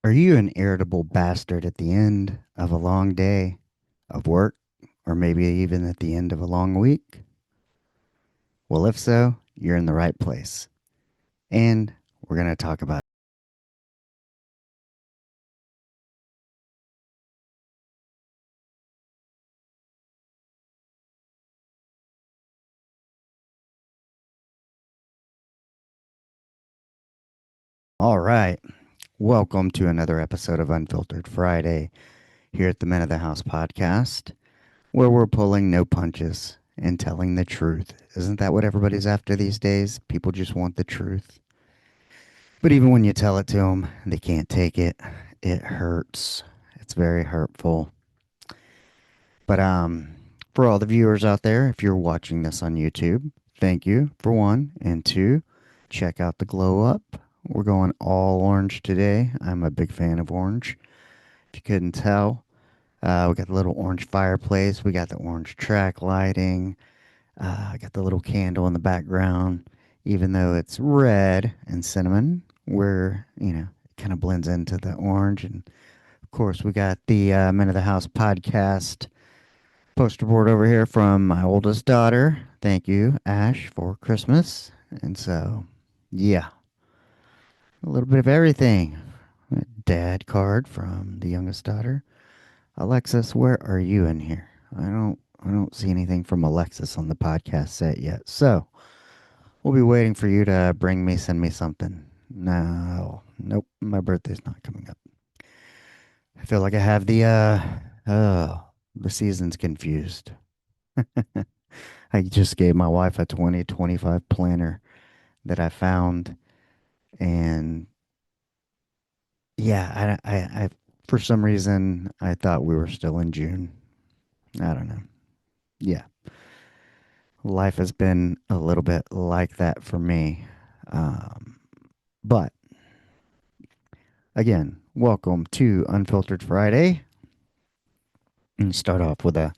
Are you an irritable bastard at the end of a long day of work, or maybe even at the end of a long week? Well, if so, you're in the right place. And we're going to talk about it. All right. Welcome to another episode of Unfiltered Friday here at the Men of the House podcast, where we're pulling no punches and telling the truth. Isn't that what everybody's after these days? People just want the truth. But even when you tell it to them, they can't take it. It hurts. It's very hurtful. But for all the viewers out there, if you're watching this on YouTube, thank you for one. And two, check out the glow up. We're going all orange today. I'm a big fan of orange. If you couldn't tell, we got the little orange fireplace. We got the orange track lighting. I got the little candle in the background. Even though it's red and cinnamon, it kind of blends into the orange. And of course, we got the Men of the House podcast poster board over here from my oldest daughter. Thank you, Ash, for Christmas. And so, yeah, a little bit of everything. A dad card from the youngest daughter. Alexis, where are you in here? I don't see anything from Alexis on the podcast set yet. So, we'll be waiting for you to send me something. No, nope, my birthday's not coming up. I feel like I have the seasons confused. I just gave my wife a 2025 planner that I found, and yeah, for some reason I thought we were still in June. I don't know. Yeah, life has been a little bit like that for me. Um, but again, welcome to Unfiltered Friday, and start off with a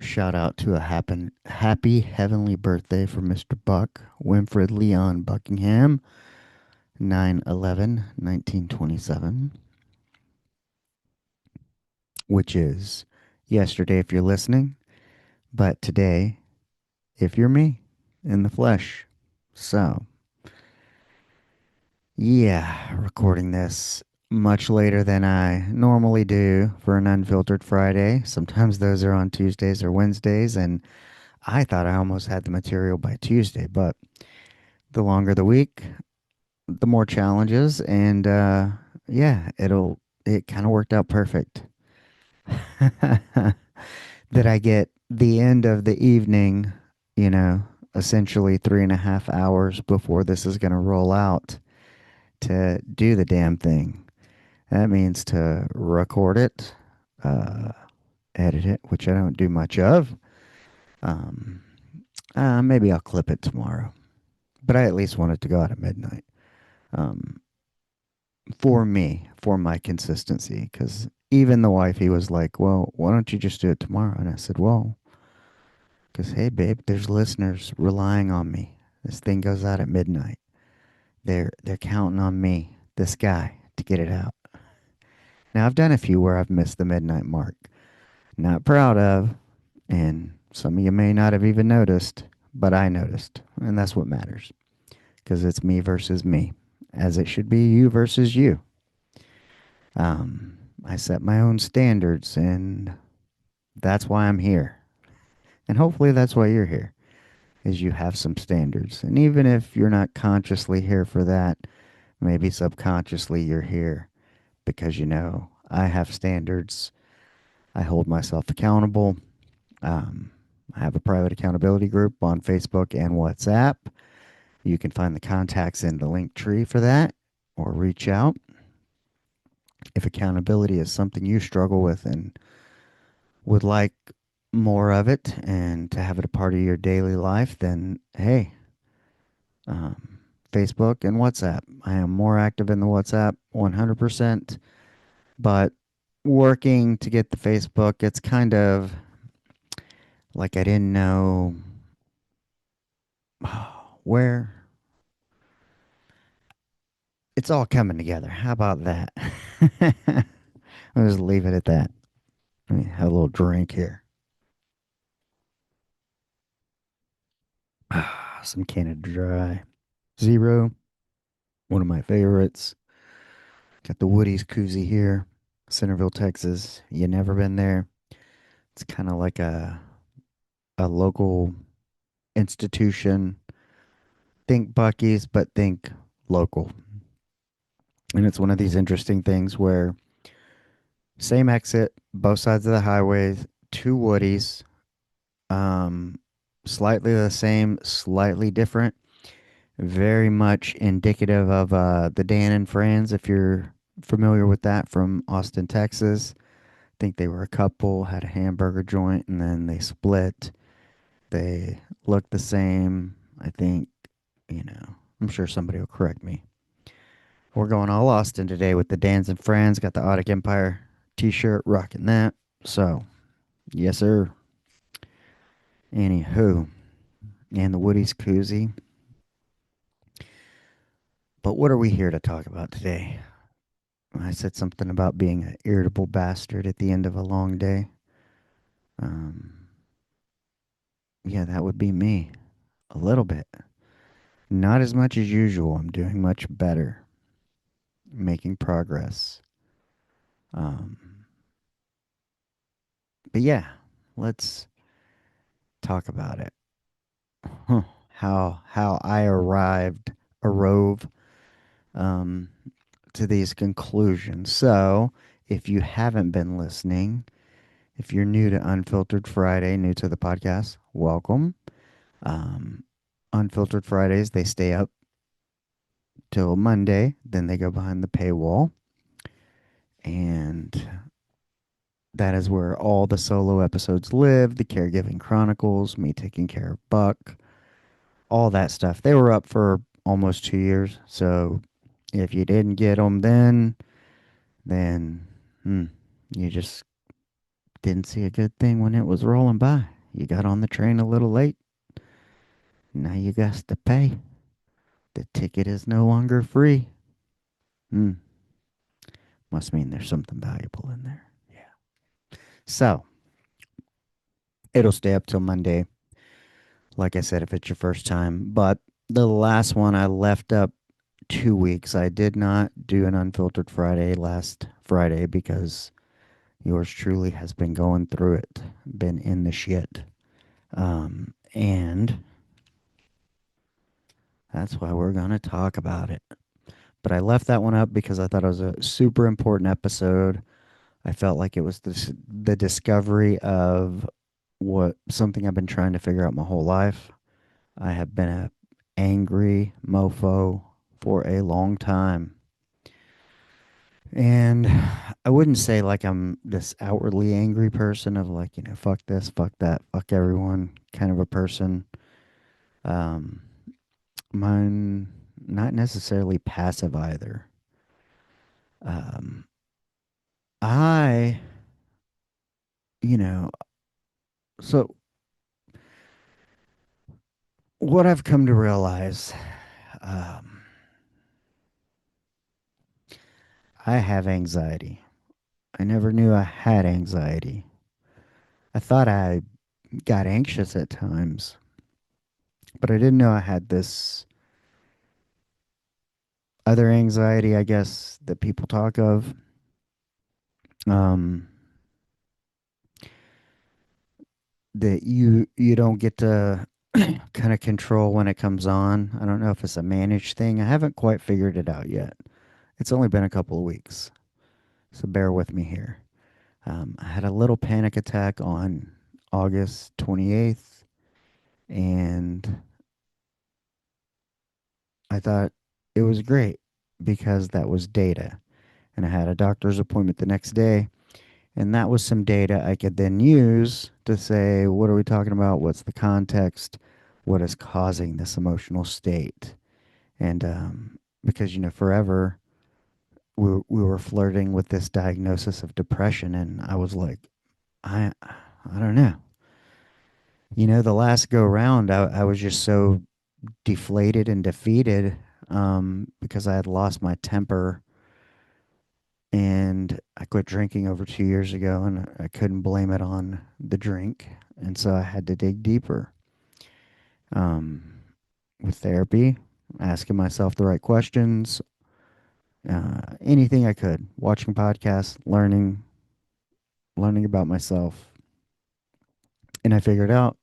shout out to a happy heavenly birthday for Mr. Buck Winfred Leon Buckingham, 9/11/1927, which is yesterday if you're listening, but today if you're me in the flesh. So, yeah, recording this much later than I normally do for an Unfiltered Friday. Sometimes those are on Tuesdays or Wednesdays, and I thought I almost had the material by Tuesday, but the longer the week, the more challenges, and yeah, it kind of worked out perfect. That I get the end of the evening, you know, essentially 3.5 hours before this is going to roll out to do the damn thing. That means to record it, uh, edit it, which I don't do much of. Um, Maybe I'll clip it tomorrow, but I at least want it to go out at midnight. Um, for me, for my consistency, because even the wifey was like, "Well, why don't you just do it tomorrow?" And I said, "Well, because, hey, babe, there's listeners relying on me. This thing goes out at midnight. They're counting on me, this guy, to get it out. Now, I've done a few where I've missed the midnight mark. Not proud of, and some of you may not have even noticed, but I noticed. And that's what matters, because it's me versus me, as it should be you versus you. I set my own standards, and that's why I'm here. And hopefully that's why you're here. Is you have some standards. And even if you're not consciously here for that, maybe subconsciously you're here because you know I have standards. I hold myself accountable. Um, I have a private accountability group on Facebook and WhatsApp. You can find the contacts in the link tree for that or reach out. If accountability is something you struggle with and would like more of it and to have it a part of your daily life, then hey, um, Facebook and WhatsApp. I am more active in the WhatsApp 100%, but working to get the Facebook, it's kind of like I didn't know where it's all coming together. How about that? I'll just leave it at that. Let me have a little drink here. Some Canada Dry. Zero, one of my favorites. Got the Woody's koozie here, Centerville, Texas. You never been there? It's kind of like a local institution. Think Bucky's, but think local. And it's one of these interesting things where same exit, both sides of the highway, two Woodies, um, slightly the same, slightly different. Very much indicative of the Dan and Fran's, if you're familiar with that from Austin, Texas. I think they were a couple, had a hamburger joint, and then they split. They look the same. I think, I'm sure somebody will correct me. We're going all Austin today with the Dans and Friends. Got the Audic Empire t-shirt, rocking that. So, yes, sir. Anywho, and the Woody's koozie. But what are we here to talk about today? I said something about being an irritable bastard at the end of a long day. Um, yeah, that would be me. A little bit. Not as much as usual. I'm doing much better, making progress. Um, but yeah, let's talk about it. Huh. How I arove um, to these conclusions. So, if you haven't been listening, if you're new to Unfiltered Friday, new to the podcast, welcome. Um, Unfiltered Fridays, they stay up till Monday, then they go behind the paywall. And that is where all the solo episodes live, the Caregiving Chronicles, me taking care of Buck, all that stuff. They were up for almost 2 years. So if you didn't get them then you just didn't see a good thing when it was rolling by. You got on the train a little late. Now you got to pay. The ticket is no longer free. Hmm. Must mean there's something valuable in there. Yeah. So it'll stay up till Monday. Like I said, if it's your first time. But the last one I left up 2 weeks. I did not do an Unfiltered Friday last Friday because yours truly has been going through it, been in the shit. And that's why we're going to talk about it. But I left that one up because I thought it was a super important episode. I felt like it was the discovery of what something I've been trying to figure out my whole life. I have been a angry mofo for a long time. And I wouldn't say like I'm this outwardly angry person of like, fuck this, fuck that, fuck everyone kind of a person. Um, mine not necessarily passive either. Um, I, you know, so what I've come to realize, um, I have anxiety. I never knew I had anxiety. I thought I got anxious at times, but I didn't know I had this other anxiety, I guess, that people talk of. Um, that you don't get to kind of control when it comes on. I don't know if it's a managed thing. I haven't quite figured it out yet. It's only been a couple of weeks, so bear with me here. I had a little panic attack on August 28th, and I thought it was great because that was data. And I had a doctor's appointment the next day, and that was some data I could then use to say, what are we talking about? What's the context? What is causing this emotional state? And because, forever we were flirting with this diagnosis of depression, and I was like, I don't know. The last go round, I was just so deflated and defeated because I had lost my temper And I quit drinking over 2 years ago, and I couldn't blame it on the drink. And so I had to dig deeper um, with therapy, asking myself the right questions, anything I could, watching podcasts, learning about myself. And I figured out,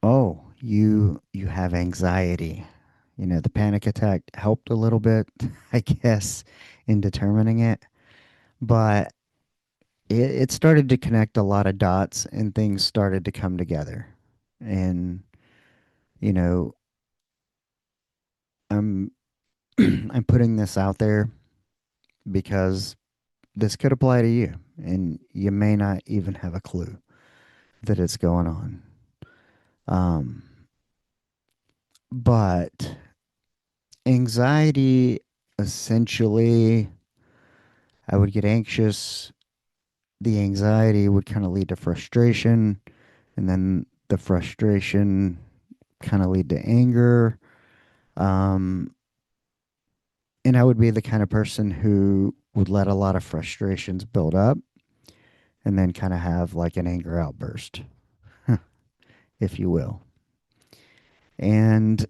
oh, you have anxiety. You know, the panic attack helped a little bit, I guess, in determining it. But it started to connect a lot of dots and things started to come together. And, you know, I'm I'm putting this out there because this could apply to you and you may not even have a clue that it's going on. Um, but anxiety essentially, I would get anxious. The anxiety would kind of lead to frustration, and then the frustration kind of lead to anger. Um, and I would be the kind of person who would let a lot of frustrations build up and then kind of have like an anger outburst, if you will. And,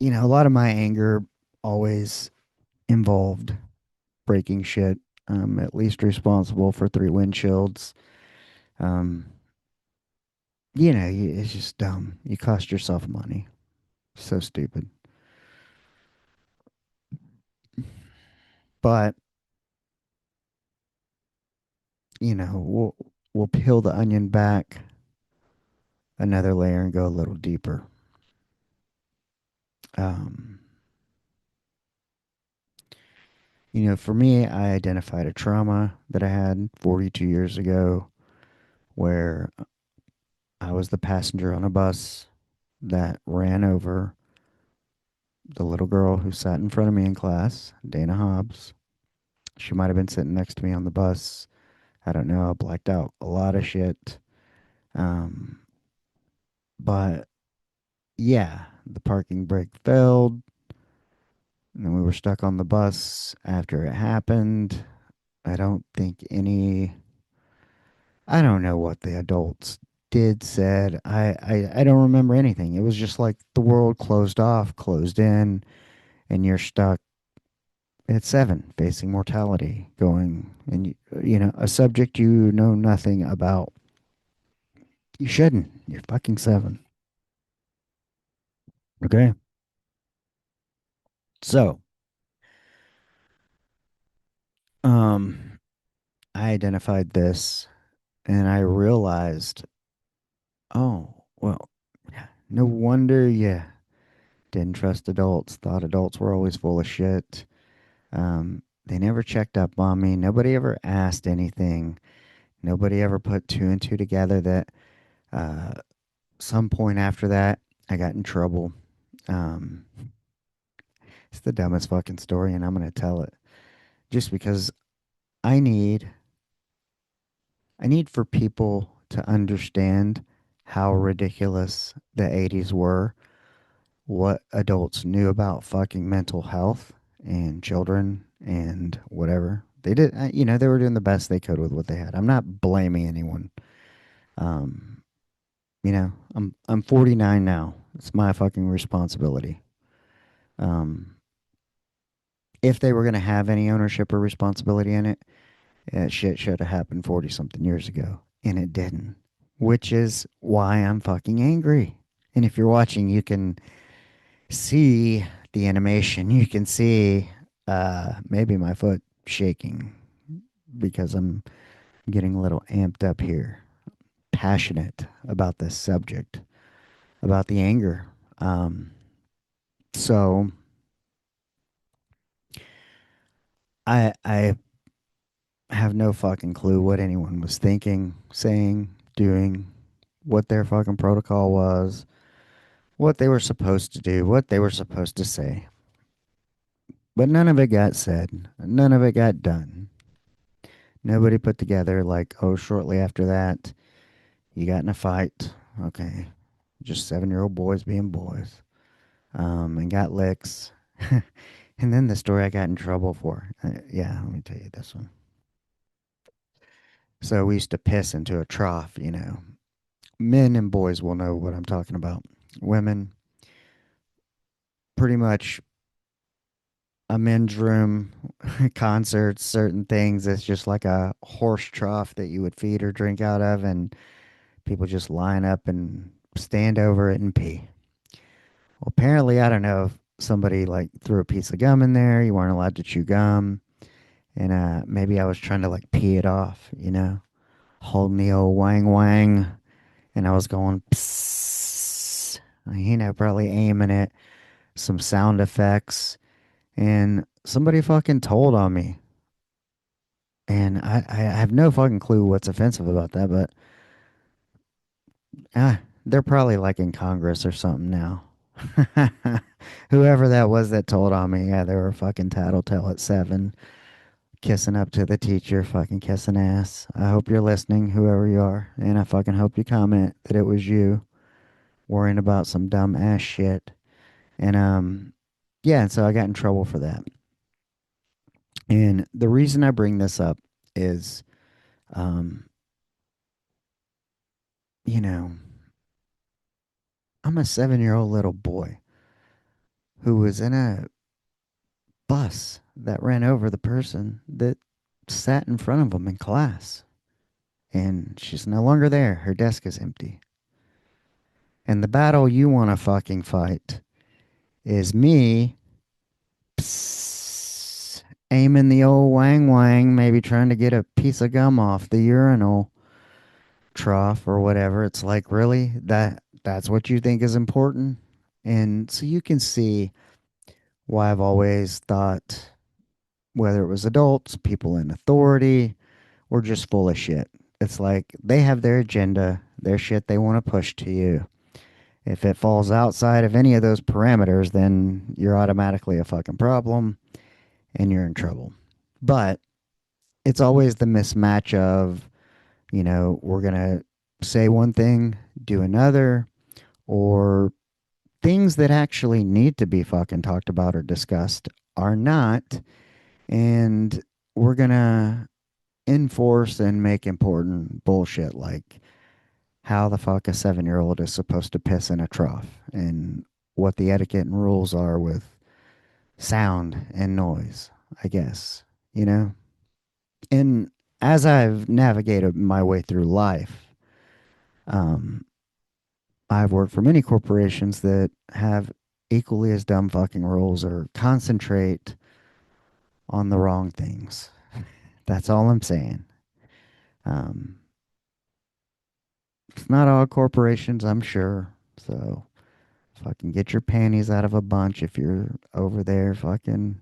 you know, a lot of my anger always involved breaking shit. I'm at least responsible for three windshields. Um, it's just dumb. You cost yourself money. So stupid. But, we'll peel the onion back another layer and go a little deeper. Um, for me, I identified a trauma that I had 42 years ago where I was the passenger on a bus that ran over the little girl who sat in front of me in class, Dana Hobbs. She might have been sitting next to me on the bus. I don't know. I blacked out a lot of shit. Um, but yeah, the parking brake failed. And then we were stuck on the bus after it happened. I don't think I don't know what the adults did, said. I don't remember anything. It was just like the world closed off, closed in, and you're stuck at seven, facing mortality, going, and a subject you know nothing about. You shouldn't. You're fucking seven. Okay. So, um, I identified this and I realized, oh, well, yeah, no wonder you didn't trust adults, thought adults were always full of shit. They never checked up on me. Nobody ever asked anything. Nobody ever put two and two together that uh, some point after that, I got in trouble. Um, it's the dumbest fucking story, and I'm going to tell it just because I need I need for people to understand how ridiculous the 80s were, what adults knew about fucking mental health and children and whatever. They did, they were doing the best they could with what they had. I'm not blaming anyone. Um, I'm 49 now. It's my fucking responsibility. Um, if they were going to have any ownership or responsibility in it, that shit should have happened 40 something years ago. And it didn't, which is why I'm fucking angry. And if you're watching, you can see the animation. You can see maybe my foot shaking because I'm getting a little amped up here, passionate about this subject, about the anger. Um, so I have no fucking clue what anyone was thinking, saying, doing, what their fucking protocol was, what they were supposed to do, what they were supposed to say. But none of it got said. None of it got done. Nobody put together, like, oh, shortly after that, you got in a fight. Okay. Just 7-year-old boys being boys. And got licks. And then the story I got in trouble for. Yeah, let me tell you this one. So we used to piss into a trough, you know. Men and boys will know what I'm talking about. Women, pretty much a men's room, concerts, certain things. It's just like a horse trough that you would feed or drink out of, and people just line up and stand over it and pee. Well, apparently, I don't know if somebody like threw a piece of gum in there. You weren't allowed to chew gum. And maybe I was trying to like pee it off, you know, holding the old wang wang. And I was going, psst, you know, probably aiming it, some sound effects. And somebody fucking told on me. And I have no fucking clue what's offensive about that, but they're probably like in Congress or something now. Whoever that was that told on me, yeah, they were fucking tattletale at 7, kissing up to the teacher, fucking kissing ass. I hope you're listening, whoever you are, and I fucking hope you comment that it was you worrying about some dumb ass shit. And yeah, and so I got in trouble for that. And the reason I bring this up is, um, you know, I'm a 7-year-old little boy who was in a bus that ran over the person that sat in front of him in class. And she's no longer there. Her desk is empty. And the battle you want to fucking fight is me aiming the old wang wang, maybe trying to get a piece of gum off the urinal trough or whatever. It's like, really? That's what you think is important? And so you can see why I've always thought, whether it was adults, people in authority, or just full of shit. It's like they have their agenda, their shit they want to push to you. If it falls outside of any of those parameters, then you're automatically a fucking problem and you're in trouble. But it's always the mismatch of, you know, we're going to say one thing, do another, or things that actually need to be fucking talked about or discussed are not. And we're going to enforce and make important bullshit like how the fuck a 7-year-old is supposed to piss in a trough and what the etiquette and rules are with sound and noise, I guess, you know? And as I've navigated my way through life, um, I've worked for many corporations that have equally as dumb fucking rules or concentrate on the wrong things. That's all I'm saying. Um, it's not all corporations, I'm sure. So fucking get your panties out of a bunch if you're over there fucking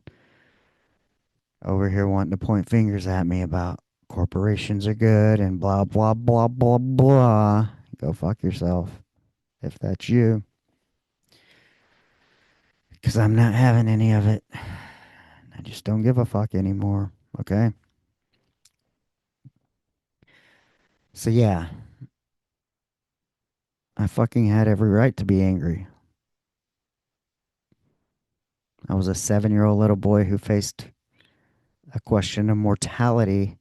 over here wanting to point fingers at me about corporations are good and blah, blah, blah, blah, blah. Go fuck yourself if that's you. Because I'm not having any of it. I just don't give a fuck anymore. Okay? So yeah, I fucking had every right to be angry. I was a 7-year-old little boy who faced a question of mortality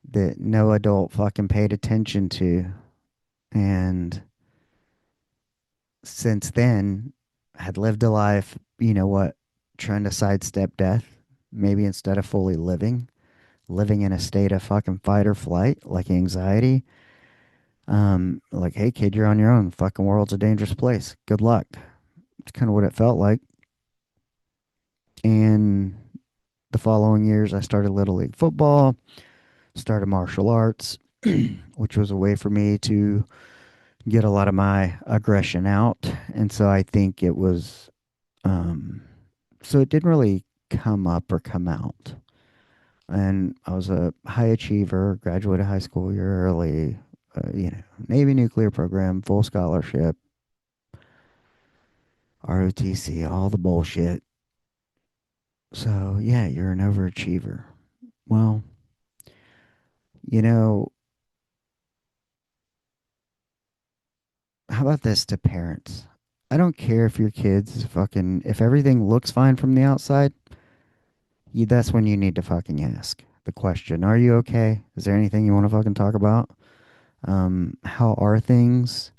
that no adult fucking paid attention to. And since then, had lived a life, you know what, trying to sidestep death, maybe instead of fully living in a state of fucking fight or flight, like anxiety. Like, hey kid, you're on your own. Fucking world's a dangerous place. Good luck. It's kind of what it felt like. And the following years, I started Little League football, started martial arts, which was a way for me to get a lot of my aggression out. And so I think it was, so it didn't really come up or come out. And I was a high achiever, graduated high school a year early, you know, Navy nuclear program, full scholarship, ROTC, all the bullshit. So yeah, you're an overachiever. Well, you know, how about this to parents? I don't care if your kids fucking, if everything looks fine from the outside, that's when you need to fucking ask the question, are you okay? Is there anything you want to fucking talk about? How are things?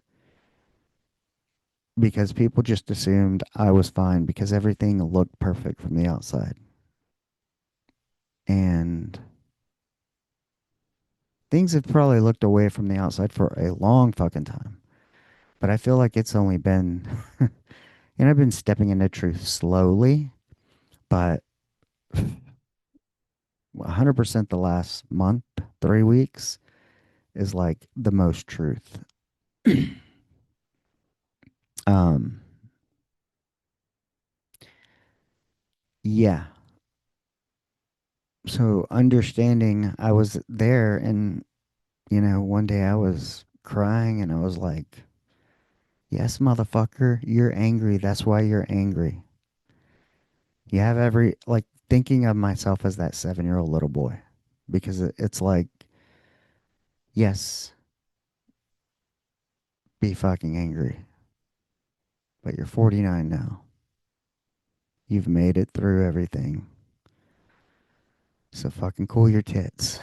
Because people just assumed I was fine because everything looked perfect from the outside. And things have probably looked away from the outside for a long fucking time. But I feel like it's only been, I've been stepping into truth slowly, but 100% the last month, 3 weeks is like the most truth. Um, yeah. So understanding I was there and, one day I was crying and I was like, yes, motherfucker, you're angry. That's why you're angry. You have like, thinking of myself as that 7-year-old little boy because it's like, yes, be fucking angry, but you're 49 now. You've made it through everything. So fucking cool your tits.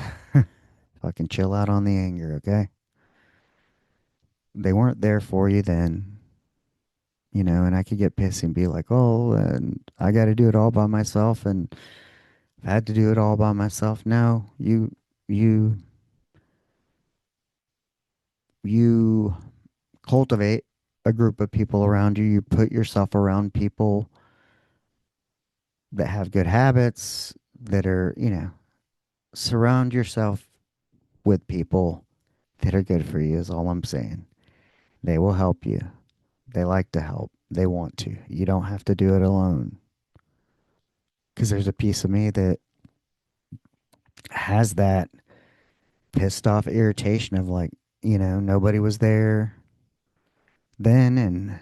Fucking chill out on the anger, okay? They weren't there for you then, and I could get pissed and be like, oh, and I got to do it all by myself, and I've had to do it all by myself. No, you, you cultivate a group of people around you. You put yourself around people that have good habits, that are, surround yourself with people that are good for you, is all I'm saying. They will help you. They like to help. They want to. You don't have to do it alone. Because there's a piece of me that has that pissed off irritation of like, nobody was there then. And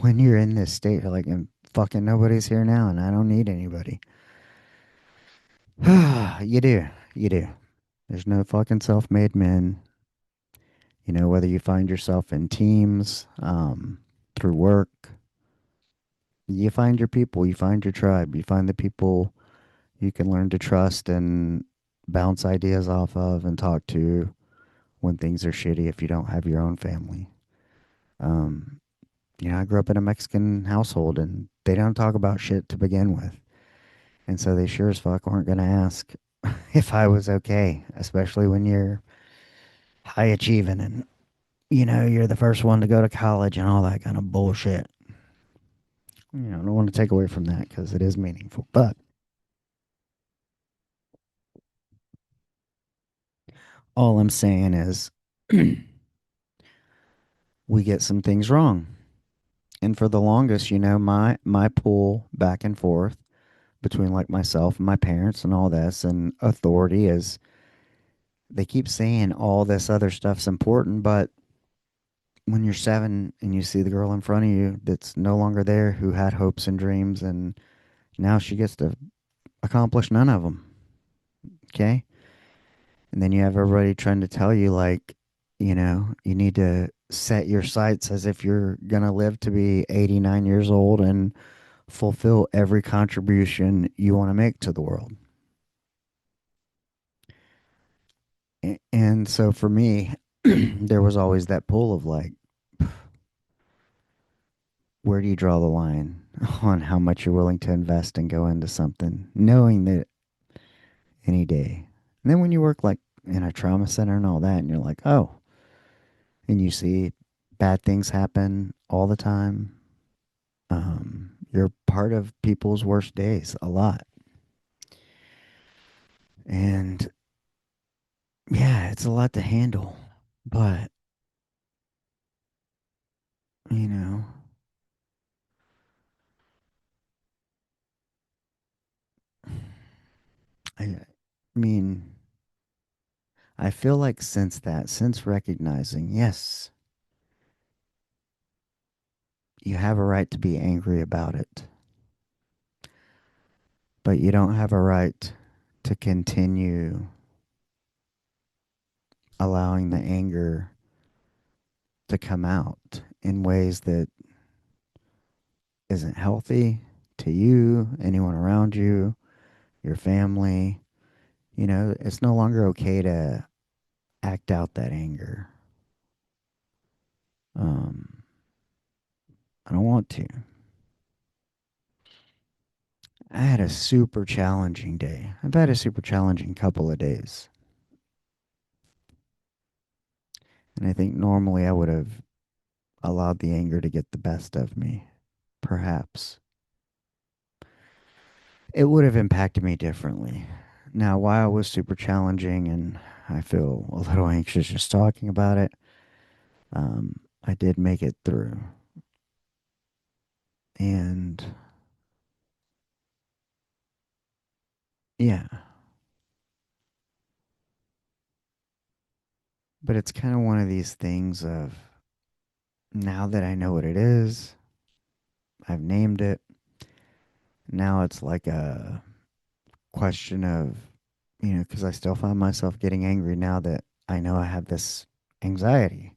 when you're in this state, you're like, and fucking nobody's here now and I don't need anybody. You do. You do. There's no fucking self made men. Whether you find yourself in teams, through work, you find your people, you find your tribe, you find the people you can learn to trust and bounce ideas off of and talk to when things are shitty if you don't have your own family. Um, I grew up in a Mexican household and they don't talk about shit to begin with. And so they sure as fuck weren't going to ask if I was okay, especially when you're high achieving and, you're the first one to go to college and all that kind of bullshit. I don't want to take away from that because it is meaningful. But all I'm saying is we get some things wrong. And for the longest, my pull back and forth between like myself and my parents and all this and authority is they keep saying all this other stuff's important, but when you're 7 and you see the girl in front of you that's no longer there who had hopes and dreams and now she gets to accomplish none of them, okay? And then you have everybody trying to tell you like, you need to set your sights as if you're going to live to be 89 years old and fulfill every contribution you want to make to the world. And so for me, there was always that pull of like, where do you draw the line on how much you're willing to invest and go into something, knowing that any day. And then when you work like in a trauma center and all that, and you're like, oh, and you see bad things happen all the time, you're part of people's worst days a lot. And yeah, it's a lot to handle. But, you know, I mean, I feel like since recognizing, yes, you have a right to be angry about it, but you don't have a right to continue allowing the anger to come out in ways that isn't healthy to you, anyone around you, your family. It's no longer okay to act out that anger. Um, I don't want to. I had a super challenging day. I've had a super challenging couple of days. And I think normally I would have allowed the anger to get the best of me. Perhaps. It would have impacted me differently. Now, while it was super challenging and I feel a little anxious just talking about it, I did make it through. And yeah, but it's kind of one of these things of now that I know what it is, I've named it. Now it's like a question of, because I still find myself getting angry now that I know I have this anxiety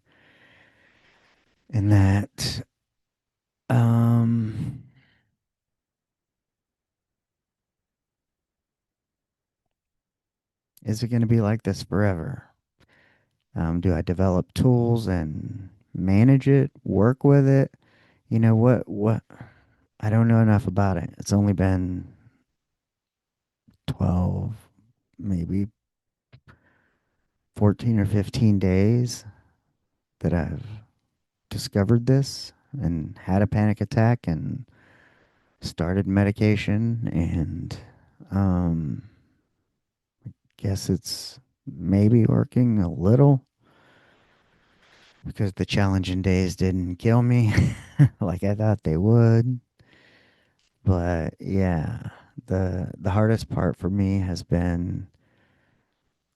and that, um, is it going to be like this forever? Do I develop tools and manage it, work with it? What? I don't know enough about it. It's only been 12, maybe 14 or 15 days that I've discovered this and had a panic attack and started medication and um guess it's maybe working a little because the challenging days didn't kill me like I thought they would. But yeah, the hardest part for me has been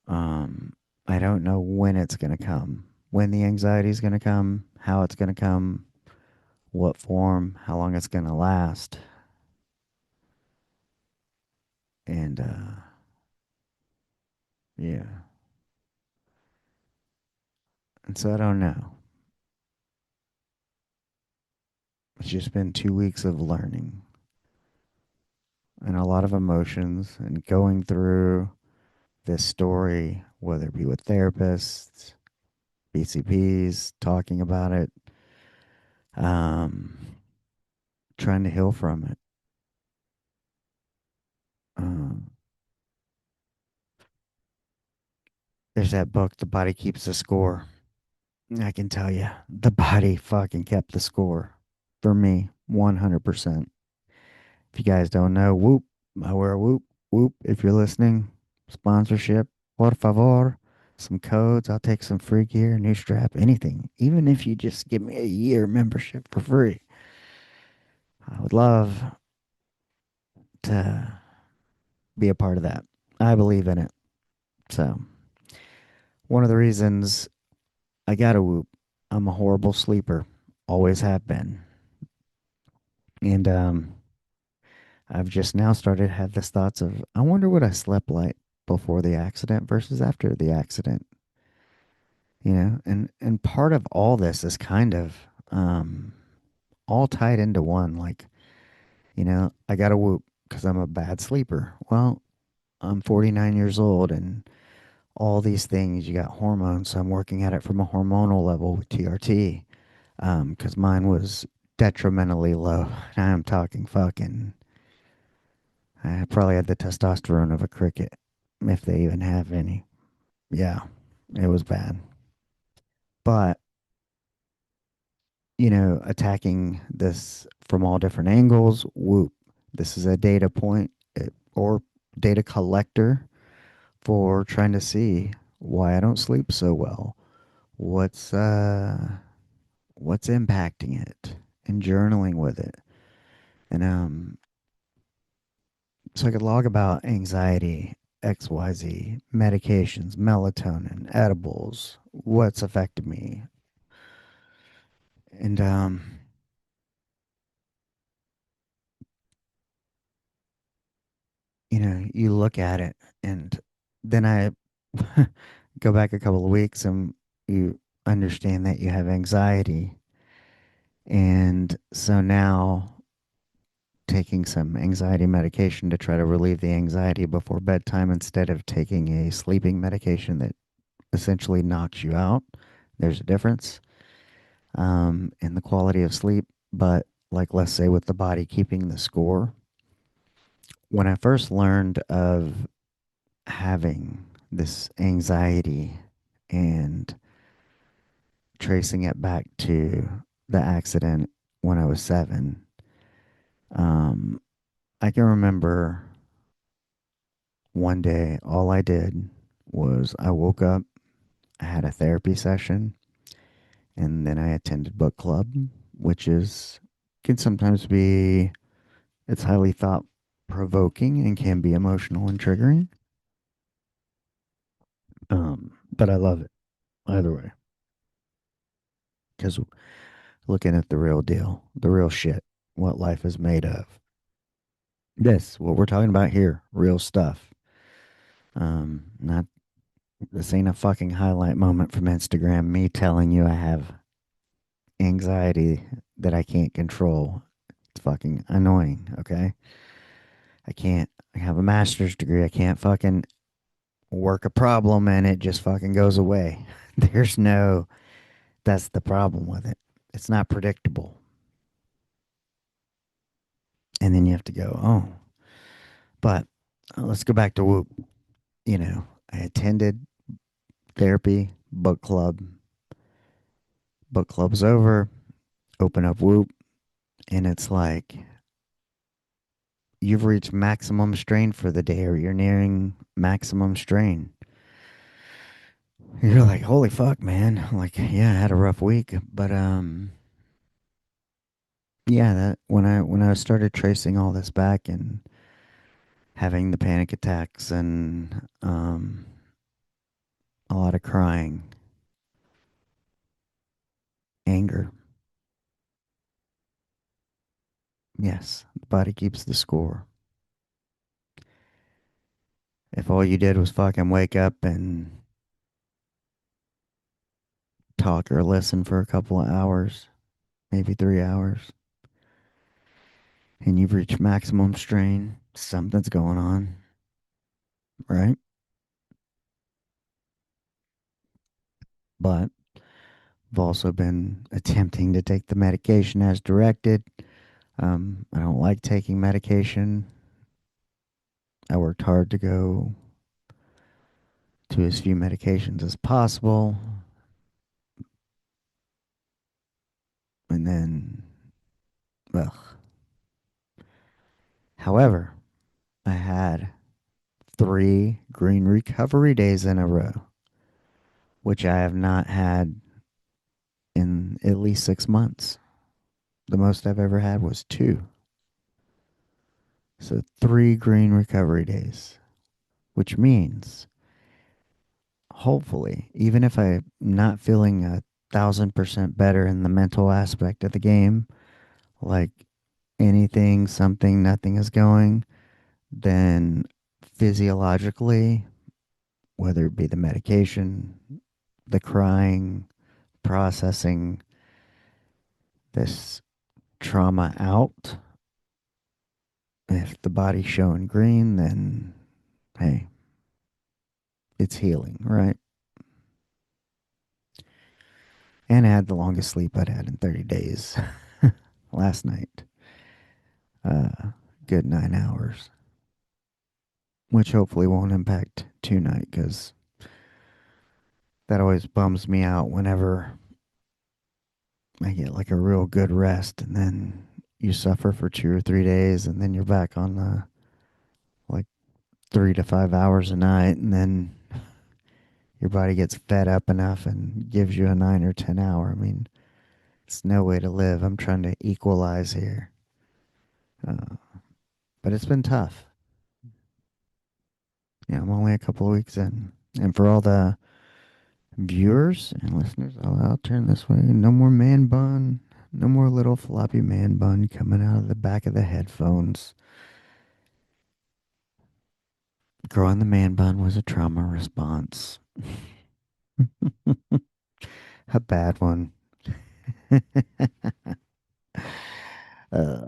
um I don't know when it's going to come. When the anxiety is going to come, how it's going to come, what form, how long it's going to last. And yeah. And so I don't know. It's just been 2 weeks of learning and a lot of emotions and going through this story, whether it be with therapists, BCPs, talking about it, um, trying to heal from it. Um, there's that book, The Body Keeps the Score. I can tell you, the body fucking kept the score for me, 100%. If you guys don't know, whoop, I wear a whoop, whoop. If you're listening, sponsorship, por favor, some codes. I'll take some free gear, new strap, anything. Even if you just give me a year membership for free, I would love to be a part of that. I believe in it. So, one of the reasons I got a whoop, I'm a horrible sleeper, always have been. And I've just now started to have this thoughts of I wonder what I slept like before the accident versus after the accident. And part of all this is kind of um all tied into one. Like, I got a whoop because I'm a bad sleeper. Well, I'm 49 years old and all these things, you got hormones, so I'm working at it from a hormonal level with TRT, because mine was detrimentally low. I'm talking fucking, I probably had the testosterone of a cricket, if they even have any. Yeah, it was bad. But, attacking this from all different angles, whoop. This is a data point or data collector for trying to see why I don't sleep so well. What's what's impacting it and journaling with it. And so I could log about anxiety, XYZ, medications, melatonin, edibles, what's affected me. And you look at it and then I go back a couple of weeks and you understand that you have anxiety. And so now taking some anxiety medication to try to relieve the anxiety before bedtime instead of taking a sleeping medication that essentially knocks you out. There's a difference in the quality of sleep, but like let's say with the body keeping the score, when I first learned of having this anxiety and tracing it back to the accident when I was 7, um, I can remember one day all I did was I woke up, I had a therapy session, and then I attended book club, which is can sometimes be it's highly thought provoking and can be emotional and triggering. But I love it either way because looking at the real deal, the real shit, what life is made of. This, what we're talking about here, real stuff. Not this ain't a fucking highlight moment from Instagram. Me telling you I have anxiety that I can't control. It's fucking annoying. Okay, I can't. I have a master's degree. I can't fucking work a problem and it just fucking goes away. There's no. That's the problem with it. It's not predictable. And then you have to go, oh, but let's go back to Whoop. I attended therapy, book club. Book club's over, open up Whoop, and it's like you've reached maximum strain for the day or you're nearing maximum strain. You're like, holy fuck, man. Like, yeah, I had a rough week. But yeah, that when I started tracing all this back and having the panic attacks and a lot of crying, anger. Yes, the body keeps the score. If all you did was fucking wake up and talk or listen for a couple of hours, maybe 3 hours, and you've reached maximum strain, something's going on, right? But I've also been attempting to take the medication as directed. I don't like taking medication. I worked hard to go to as few medications as possible. And then, well, however, I had 3 green recovery days in a row, which I have not had in at least 6 months. The most I've ever had was 2. So 3 green recovery days, which means hopefully, even if I'm not feeling 1,000% better in the mental aspect of the game, like anything, something, nothing is going, then physiologically, whether it be the medication, the crying, processing this trauma out, if the body's showing green, then hey, it's healing, right? And I had the longest sleep I'd had in 30 days last night. Good 9 hours, which hopefully won't impact tonight because that always bums me out whenever I get like a real good rest and then you suffer for 2 or 3 days and then you're back on the like 3 to 5 hours a night and then your body gets fed up enough and gives you a 9 or 10 hour. I mean, it's no way to live. I'm trying to equalize here. Uh, but it's been tough. Yeah, I'm only a couple of weeks in. And for all the viewers and listeners, I'll turn this way. No more man bun. No more little floppy man bun coming out of the back of the headphones. Growing the man bun was a trauma response. A bad one. uh,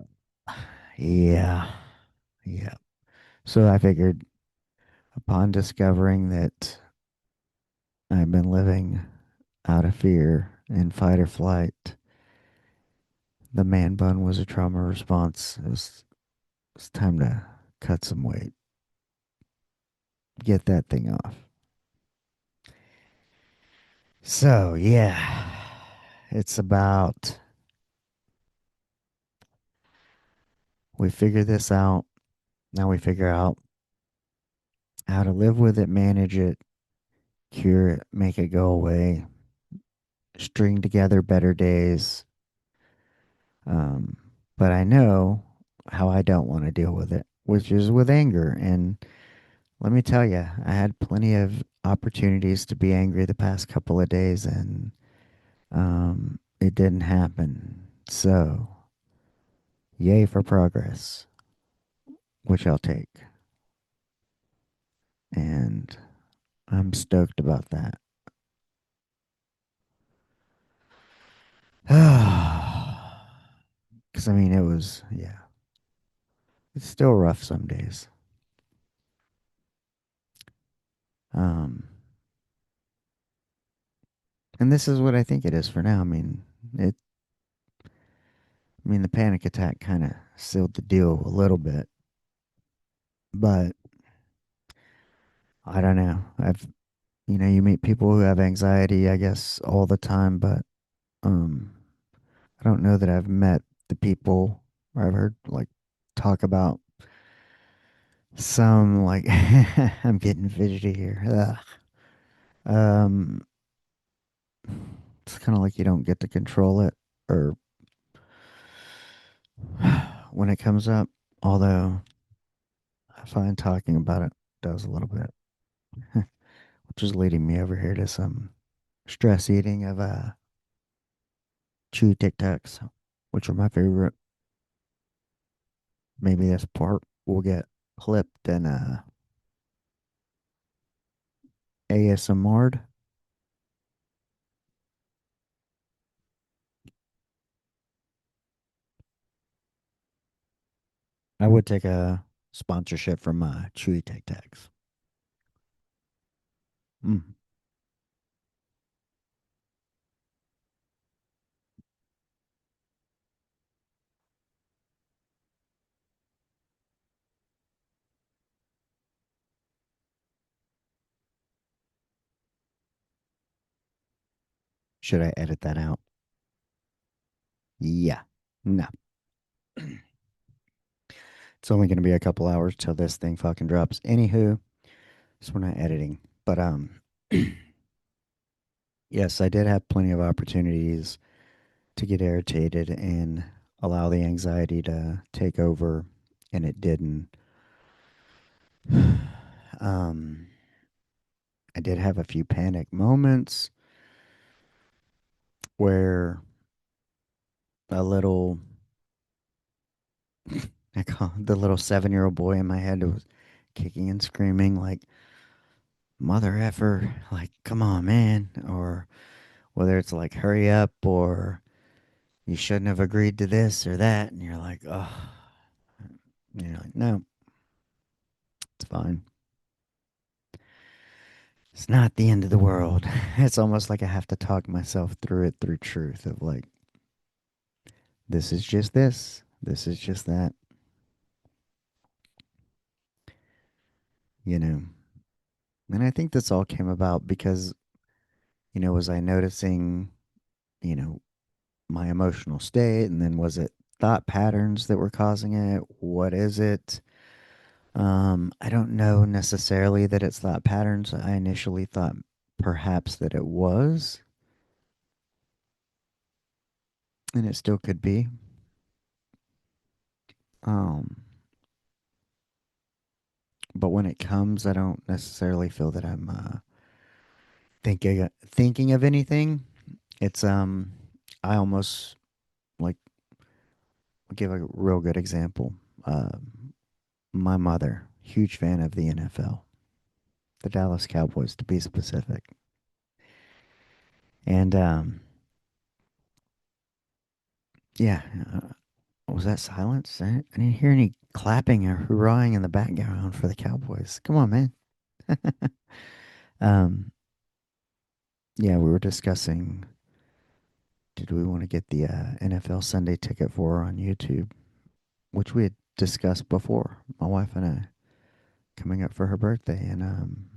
Yeah. Yeah. So I figured upon discovering that I've been living out of fear in fight or flight, the man bun was a trauma response. It's time to cut some weight, get that thing off. So, yeah, it's about we figure this out. Now we figure out how to live with it, manage it, cure it, make it go away, string together better days. Um, but I know how I don't want to deal with it, which is with anger. And let me tell you, I had plenty of opportunities to be angry the past couple of days, and it didn't happen. So, yay for progress, which I'll take. And I'm stoked about that. Because, I mean, it was, yeah, it's still rough some days. Um, and this is what I think it is for now. It, I mean, the panic attack kind of sealed the deal a little bit, but I don't know. You meet people who have anxiety, I guess, all the time, but um, I don't know that I've met the people or I've heard like talk about some like I'm getting fidgety here. Ugh. Um, it's kind of like you don't get to control it or when it comes up. Although I find talking about it does a little bit, which is leading me over here to some stress eating of chewy Tic Tacs, which are my favorite. Maybe this part will get clipped and ASMR'd. I would take a sponsorship from Chewy Tic Tacs. Mm. Should I edit that out? Yeah. No. It's only going to be a couple hours till this thing fucking drops. Anywho, so we're not editing. But yes, I did have plenty of opportunities to get irritated and allow the anxiety to take over, and it didn't. um, I did have a few panic moments where a little, I call the little 7-year-old boy in my head was kicking and screaming like, mother effer, like, come on, man. Or whether it's like, hurry up, or you shouldn't have agreed to this or that. And you're like, oh, and you're like, no, it's fine. It's not the end of the world. It's almost like I have to talk myself through it through truth of like, this is just this. This is just that, you know. And I think this all came about because, was I noticing, you know, my emotional state? And then was it thought patterns that were causing it? What is it? I don't know necessarily that it's thought patterns. I initially thought perhaps that it was, and it still could be. Um, but when it comes, I don't necessarily feel that I'm thinking of anything. It's I almost like I'll give a real good example. My mother, huge fan of the NFL, the Dallas Cowboys to be specific, and yeah, Was that silence? I didn't hear any clapping or hoorahing in the background for the Cowboys. Come on, man. um, yeah, we were discussing. Did we want to get the NFL Sunday ticket for her on YouTube, which we had discussed before, my wife and I, coming up for her birthday, and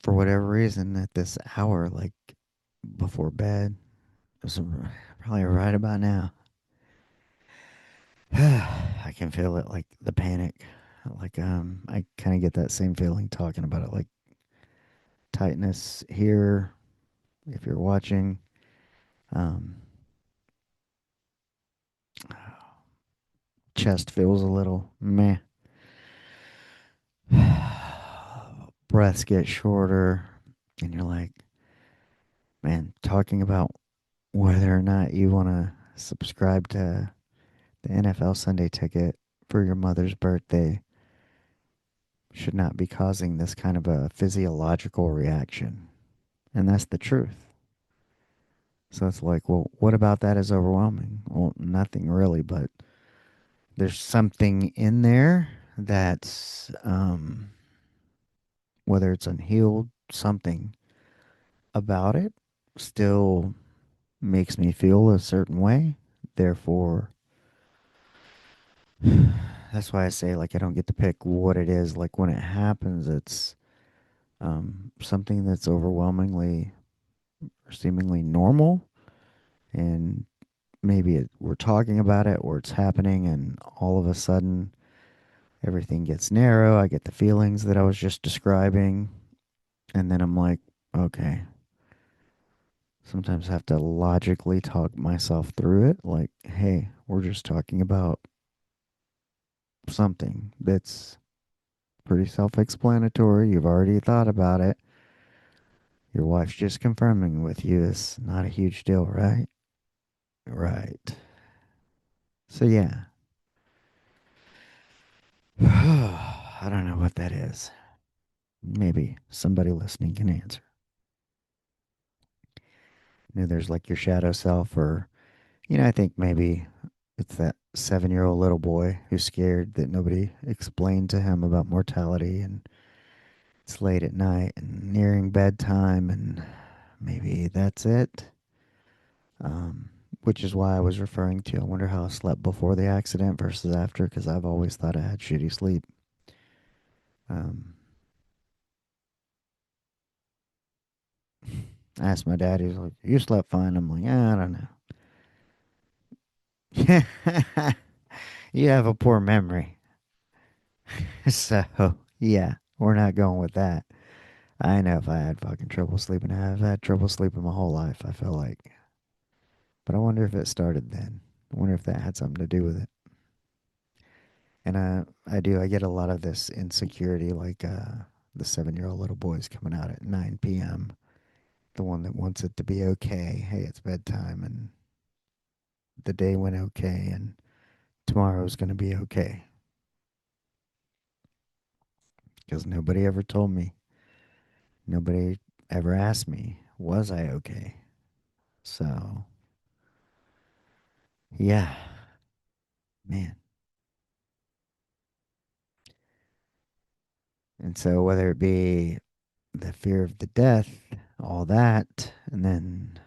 for whatever reason, at this hour, like before bed, it was probably right about now. I can feel it, like the panic. Like I kind of get that same feeling talking about it, like tightness here. If you're watching, um, chest feels a little meh. Breaths get shorter, and you're like, man, talking about whether or not you want to subscribe to the NFL Sunday ticket for your mother's birthday should not be causing this kind of a physiological reaction. And that's the truth. So it's like, well, what about that is overwhelming? Well, nothing really, but there's something in there that's, whether it's unhealed, something about it still makes me feel a certain way. Therefore, that's why I say, like, I don't get to pick what it is. Like, when it happens, it's something that's overwhelmingly or seemingly normal. And maybe we're talking about it or it's happening, and all of a sudden, everything gets narrow. I get the feelings that I was just describing. And then I'm like, okay, sometimes I have to logically talk myself through it. Like, hey, we're just talking about something that's pretty self explanatory. You've already thought about it. Your wife's just confirming with you. It's not a huge deal, right? Right. So, yeah. I don't know what that is. Maybe somebody listening can answer. There's like your shadow self, or, I think maybe it's that 7-year old little boy who's scared that nobody explained to him about mortality, and it's late at night and nearing bedtime, and maybe that's it. Which is why I was referring to, I wonder how I slept before the accident versus after, because I've always thought I had shitty sleep. Um, I asked my dad, he's like, you slept fine. I'm like, I don't know. You have a poor memory. So, yeah, we're not going with that. I know if I had fucking trouble sleeping, I've had trouble sleeping my whole life, I feel like. But I wonder if it started then. I wonder if that had something to do with it. And I get a lot of this insecurity, like the 7-year old little boy's coming out at 9 p.m. The one that wants it to be okay. Hey, it's bedtime, and the day went okay, and tomorrow's going to be okay. Because nobody ever told me. Nobody ever asked me, was I okay? So, yeah, man. And so, whether it be the fear of the death, all that, and then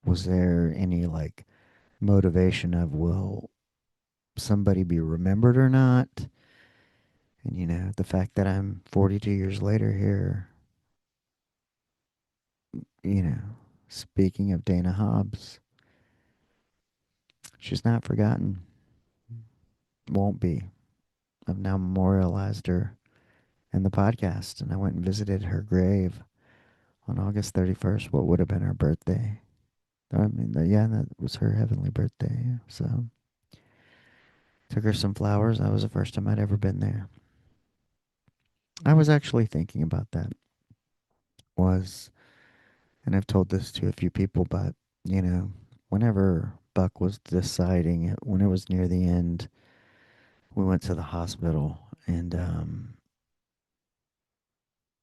was there any like motivation of, will somebody be remembered or not? And the fact that I'm 42 years later here, you know, speaking of Dana Hobbs, she's not forgotten, won't be. I've now memorialized her in the podcast, and I went and visited her grave on August 31st, what would have been her birthday. I mean, yeah, that was her heavenly birthday. So took her some flowers. That was the first time I'd ever been there. I was actually thinking about that. Was, and I've told this to a few people, but whenever Buck was deciding it, when it was near the end, we went to the hospital, and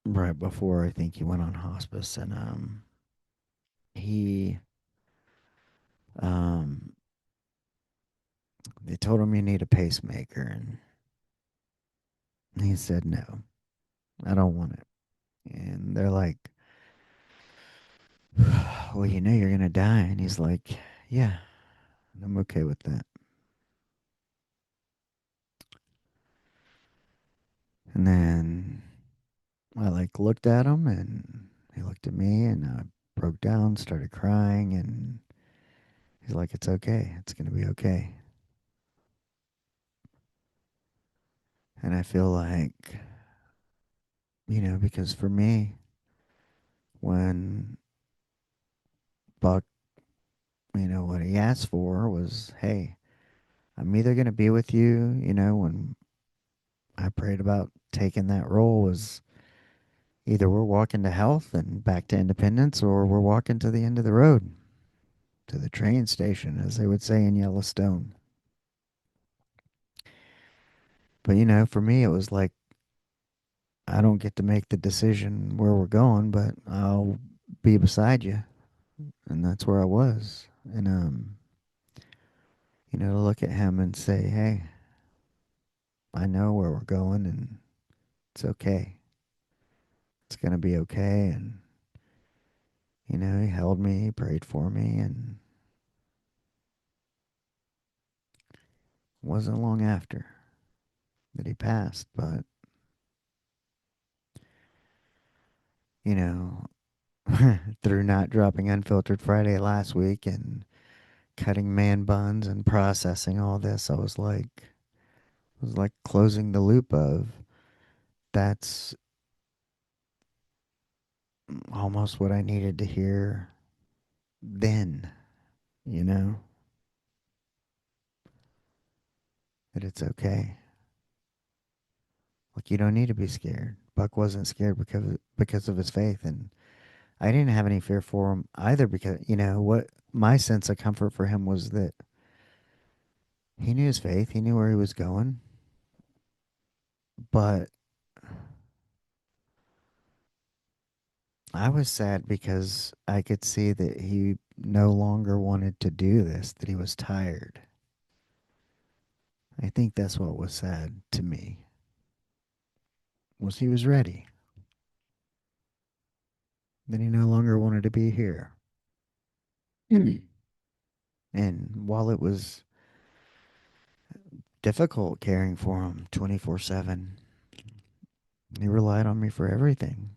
right before I think he went on hospice, and he um They told him you need a pacemaker, and he said, no, I don't want it. And they're like, well, you know you're going to die. And he's like, yeah, I'm okay with that. And then I like looked at him and he looked at me and I broke down, started crying. And he's like, it's okay. It's going to be okay. And I feel like, because for me, when Buck, what he asked for was, hey, I'm either going to be with you, when I prayed about taking that role was either we're walking to health and back to independence or we're walking to the end of the road, to the train station, as they would say in Yellowstone. But, for me, it was like, I don't get to make the decision where we're going, but I'll be beside you. And that's where I was. And, to look at him and say, hey, I know where we're going and it's okay. It's going to be okay. And, he held me, he prayed for me, and it wasn't long after that he passed. But, you know, through not dropping Unfiltered Friday last week and cutting man buns and processing all this, I was like closing the loop of that's almost what I needed to hear then, you know, that it's okay. Like you don't need to be scared. Buck wasn't scared because of his faith, and I didn't have any fear for him either because what my sense of comfort for him was that he knew his faith, he knew where he was going, but I was sad because I could see that he no longer wanted to do this, that he was tired. I think that's what was sad to me, was he was ready, that he no longer wanted to be here. Mm. And while it was difficult caring for him 24/7, he relied on me for everything.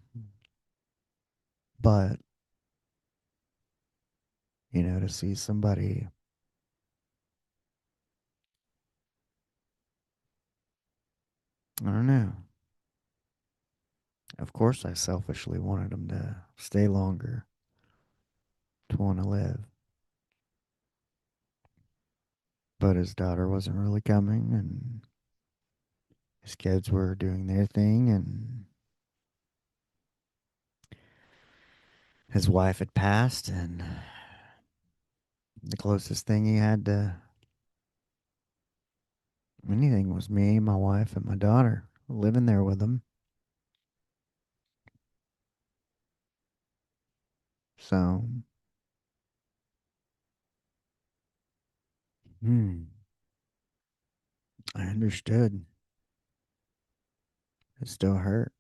But, to see somebody, I don't know. Of course, I selfishly wanted him to stay longer, to want to live. But his daughter wasn't really coming, and his kids were doing their thing, and his wife had passed, and the closest thing he had to anything was me, my wife, and my daughter living there with him. So, hmm, I understood. It still hurt.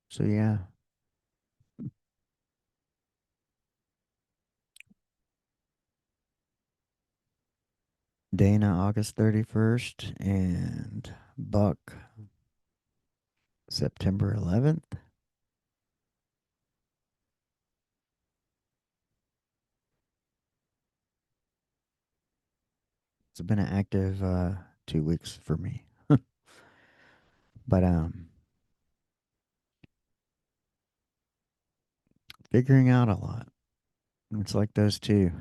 So, yeah, Dana, August 31st, and Buck, September 11th. It's been an active 2 weeks for me. But figuring out a lot. It's like those two.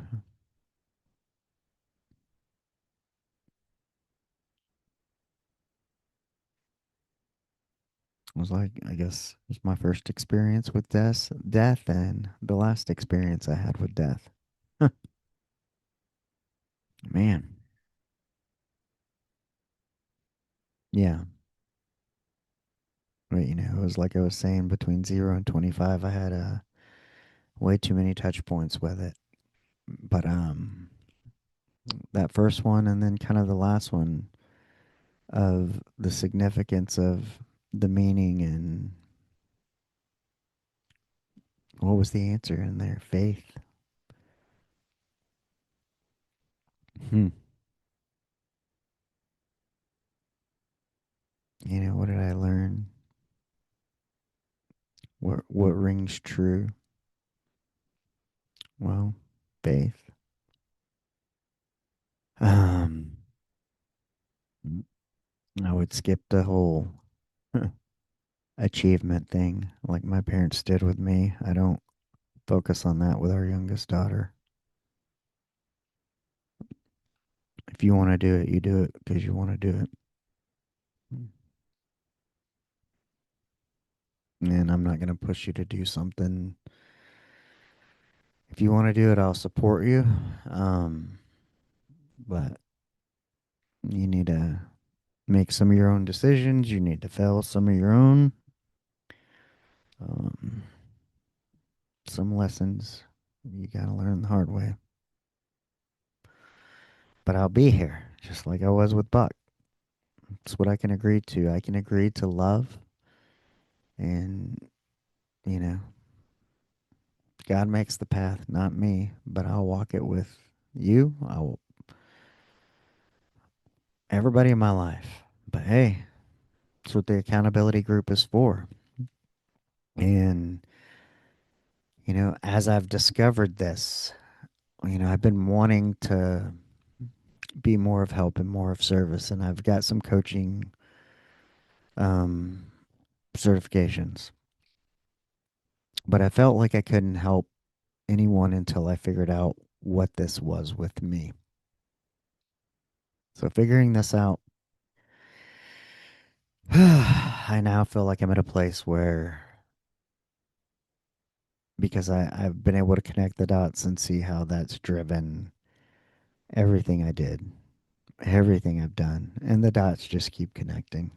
It was like, I guess, it was my first experience with death and the last experience I had with death. Man, yeah. But, it was like I was saying between 0 and 25, I had a way too many touch points with it. But that first one and then kind of the last one of the significance of the meaning and what was the answer in there? Faith. Hmm. What did I learn? What rings true? Well, faith. Um, I would skip the whole achievement thing like my parents did with me. I don't focus on that with our youngest daughter. If you want to do it, you do it because you want to do it. And I'm not going to push you to do something. If you want to do it, I'll support you. Um, but you need to make some of your own decisions. You need to fail some of your own. Um, some lessons you got to learn the hard way. But I'll be here, just like I was with Buck. It's what I can agree to. I can agree to love, and, you know, God makes the path, not me, but I'll walk it with you. I'll everybody in my life. But hey, that's what the accountability group is for. And, as I've discovered this, I've been wanting to be more of help and more of service. And I've got some coaching um, certifications, but I felt like I couldn't help anyone until I figured out what this was with me. So figuring this out, I now feel like I'm at a place where, because I've been able to connect the dots and see how that's driven everything I did, everything I've done, and the dots just keep connecting.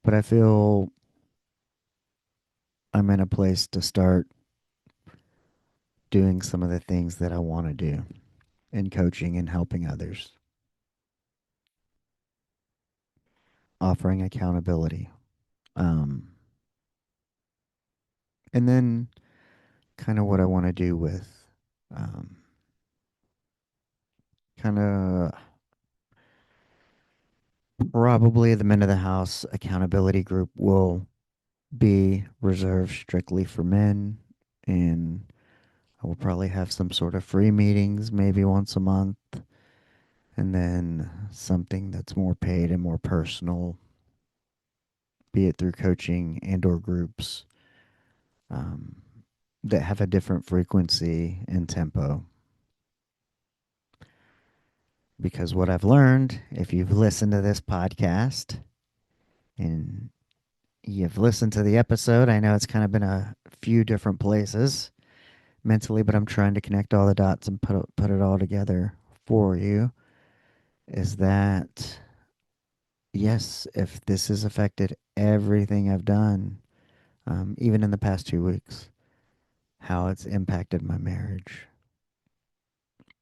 But I feel I'm in a place to start doing some of the things that I want to do in coaching and helping others, offering accountability. Um, and then kind of what I want to do with um, kind of probably the men of the house accountability group will be reserved strictly for men, and I will probably have some sort of free meetings maybe once a month, and then something that's more paid and more personal, be it through coaching and or groups um, that have a different frequency and tempo. Because what I've learned, if you've listened to this podcast and you've listened to the episode, I know it's kind of been a few different places mentally, but I'm trying to connect all the dots and put it all together for you. Is that yes, if this has affected everything I've done, even in the past 2 weeks, how it's impacted my marriage.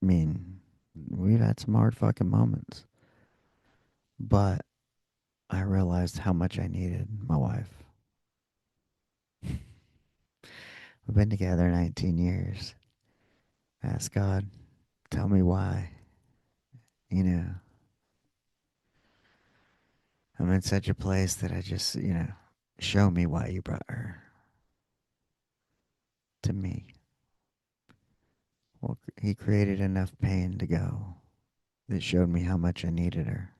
I mean, we've had some hard fucking moments, but I realized how much I needed my wife. We've been together 19 years. Ask God, tell me why. You know, I'm in such a place that I just, show me why you brought her to me. Well, he created enough pain to go that showed me how much I needed her.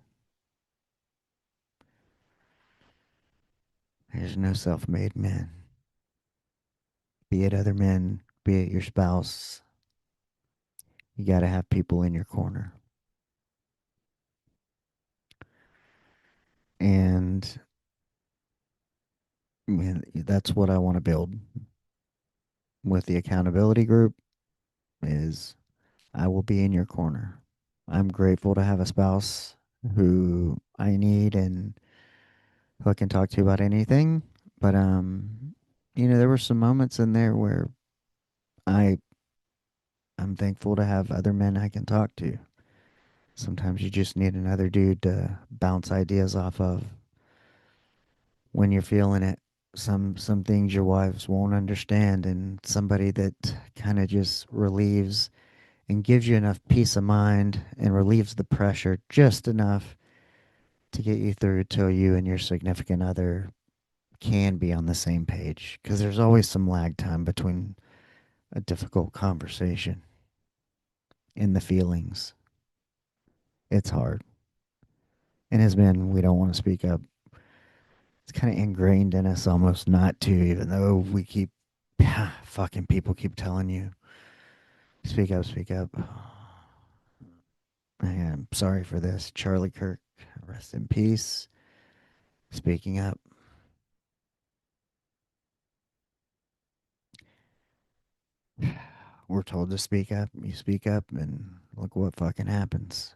There's no self made men, be it other men, be it your spouse. You got to have people in your corner. And that's what I want to build with the accountability group is I will be in your corner. I'm grateful to have a spouse who I need and who I can talk to about anything. But there were some moments in there where I I'm thankful to have other men I can talk to. Sometimes you just need another dude to bounce ideas off of when you're feeling it. Some things your wives won't understand, and somebody that kind of just relieves and gives you enough peace of mind and relieves the pressure just enough to get you through till you and your significant other can be on the same page. Because there's always some lag time between a difficult conversation and the feelings. It's hard. And as men, we don't want to speak up. It's kind of ingrained in us almost not to, even though we keep, fucking people keep telling you, speak up, speak up. I'm sorry for this. Charlie Kirk, rest in peace. Speaking up. We're told to speak up. You speak up, and look what fucking happens.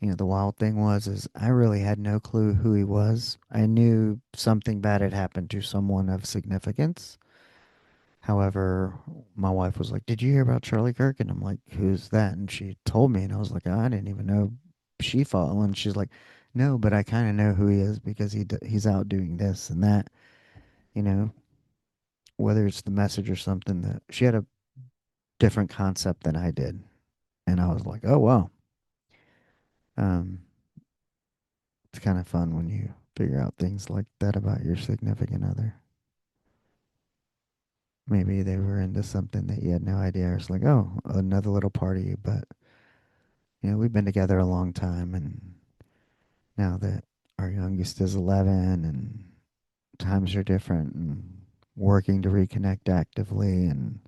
The wild thing is I really had no clue who he was. I knew something bad had happened to someone of significance. However, my wife was like, "Did you hear about Charlie Kirk?" And I'm like, "Who's that?" And she told me, and I was like, "I didn't even know she fought." And she's like, "No, but I kind of know who he is because he's out doing this and that." You know, whether it's the message or something that she had a different concept than I did, and I was like, "Oh wow." Um, it's kind of fun when you figure out things like that about your significant other. Maybe they were into something that you had no idea. It's like, oh, another little party, but we've been together a long time, and now that our youngest is 11, and times are different, and working to reconnect actively, and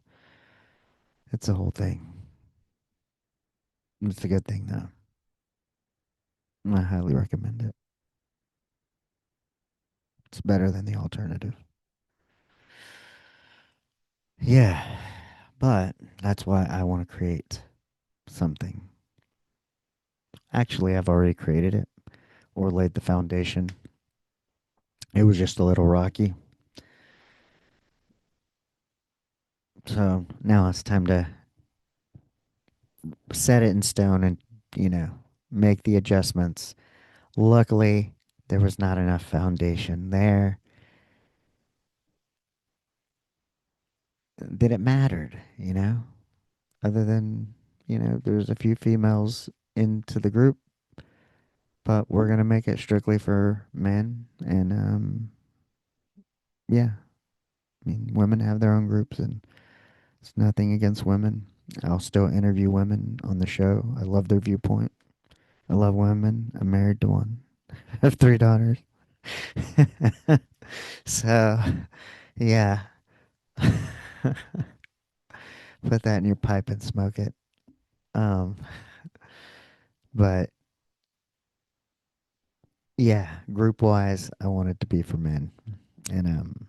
it's a whole thing. It's a good thing, though. I highly recommend it. It's better than the alternative. Yeah, but that's why I want to create something. Actually, I've already created it or laid the foundation. It was just a little rocky. So now it's time to set it in stone and, you know, make the adjustments. Luckily, there was not enough foundation there that it mattered. Other than, there's a few females into the group, but we're going to make it strictly for men. And, yeah, I mean, women have their own groups, and it's nothing against women. I'll still interview women on the show. I love their viewpoint. I love women. I'm married to one. I have three daughters. So, yeah. Put that in your pipe and smoke it. Um, but yeah, group wise, I want it to be for men. And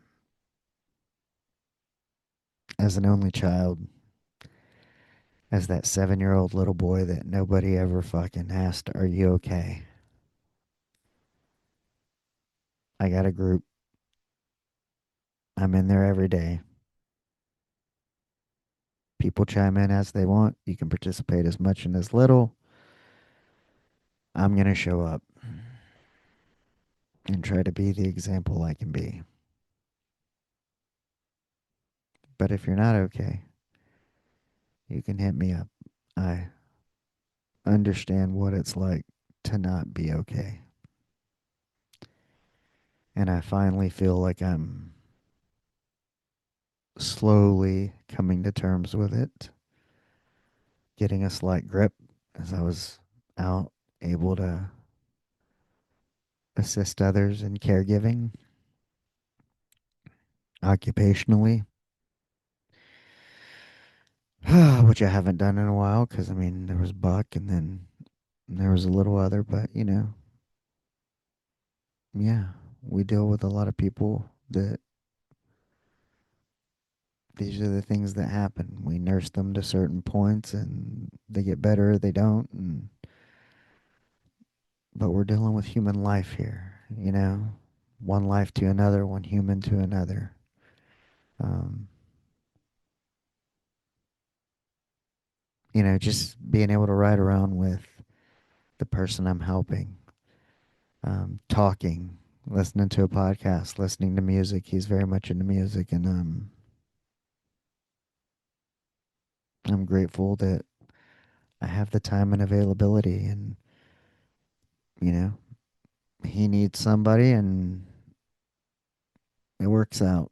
as an only child, as that 7-year old little boy that nobody ever fucking asked, "Are you okay?" I got a group. I'm in there every day. People chime in as they want. You can participate as much and as little. I'm going to show up and try to be the example I can be. But if you're not okay, you can hit me up. I understand what it's like to not be okay. And I finally feel like I'm slowly coming to terms with it, getting a slight grip as I was out able to assist others in caregiving occupationally, which I haven't done in a while because, I mean, there was Buck and then there was a little other, but, yeah, we deal with a lot of people that these are the things that happen. We nurse them to certain points and they get better or they don't. But we're dealing with human life here. one life to another, one human to another. Um, just being able to ride around with the person I'm helping, talking, listening to a podcast, listening to music. He's very much into music, and I'm grateful that I have the time and availability. And you know, he needs somebody, and it works out.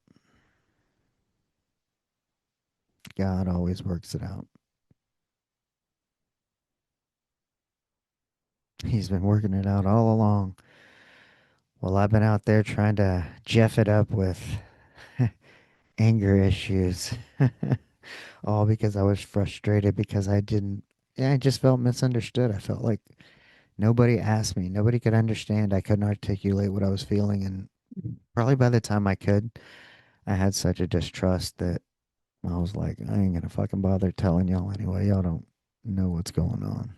God always works it out. He's been working it out all along. Well, I've been out there trying to jeff it up with anger issues. All because I was frustrated because I didn't, yeah, I just felt misunderstood. I felt like nobody asked me, nobody could understand. I couldn't articulate what I was feeling. And probably by the time I could, I had such a distrust that I was like, I ain't gonna fucking bother telling y'all anyway. Y'all don't know what's going on.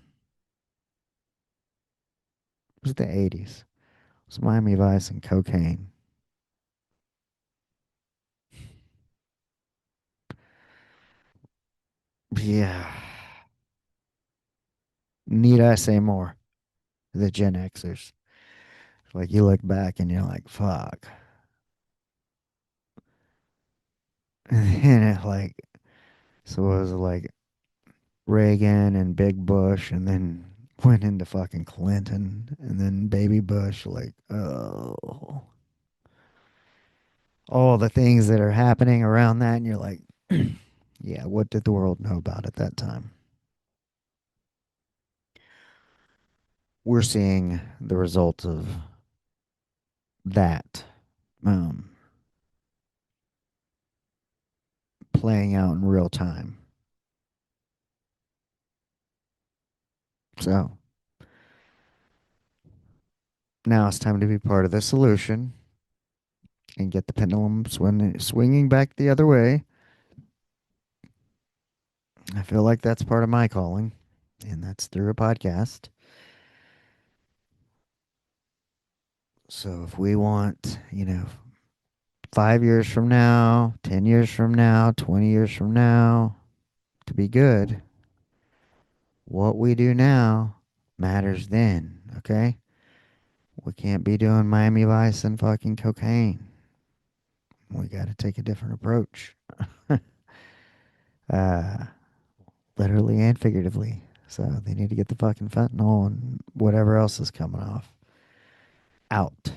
It was the 80s. It was Miami Vice and cocaine. Yeah. Need I say more? The Gen Xers. Like you look back and you're like, fuck. And it like, so it was like Reagan and Big Bush and then went into fucking Clinton and then Baby Bush. Like, oh, all the things that are happening around that. And you're like, yeah, what did the world know about at that time? We're seeing the results of that um, playing out in real time. So now it's time to be part of the solution and get the pendulum swinging back the other way. I feel like that's part of my calling, and that's through a podcast. So if we want, 5 years from now, 10 years from now, 20 years from now to be good, what we do now matters then, okay? We can't be doing Miami Vice and fucking cocaine. We got to take a different approach, uh, literally and figuratively. So they need to get the fucking fentanyl and whatever else is coming off out.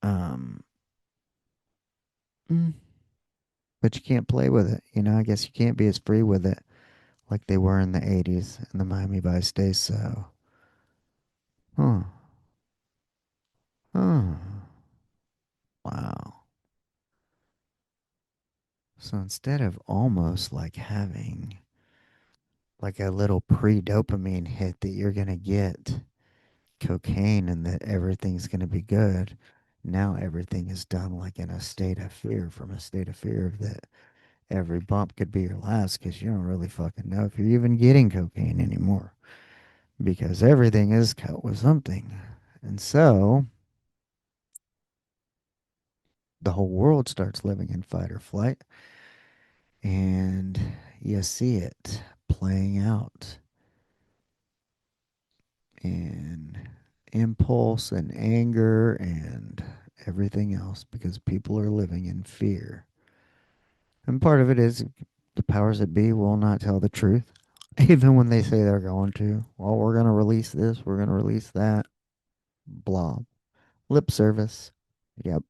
Um, mm, but you can't play with it. I guess you can't be as free with it like they were in the 80s and the Miami Vice days. So, huh, huh, wow. So instead of almost like having like a little pre dopamine hit that you're going to get cocaine and that everything's going to be good, now everything is done like in a state of fear, from a state of fear that every bump could be your last because you don't really fucking know if you're even getting cocaine anymore because everything is cut with something. And so the whole world starts living in fight or flight, and you see it playing out in impulse and anger and everything else because people are living in fear. And part of it is the powers that be will not tell the truth, even when they say they're going to. Well, we're going to release this, we're going to release that, blah. Lip service. Yep.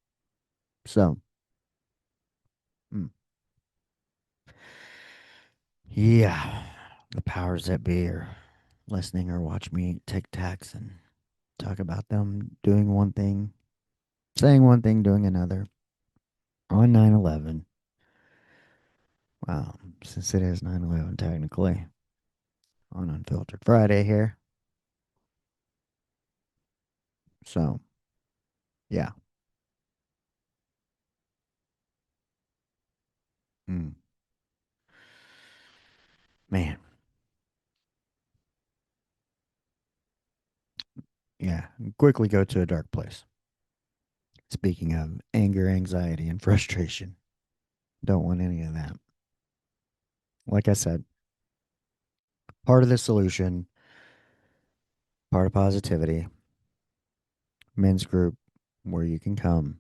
So, mm, yeah, the powers that be are listening or watch me eat Tic Tacs and talk about them doing one thing, saying one thing, doing another on 9/11. Wow, since it is 9/11 technically on Unfiltered Friday here. So, yeah. Mm, man, yeah. Quickly go to a dark place. Speaking of anger, anxiety, and frustration, don't want any of that. Like I said, part of the solution, part of positivity, men's group where you can come,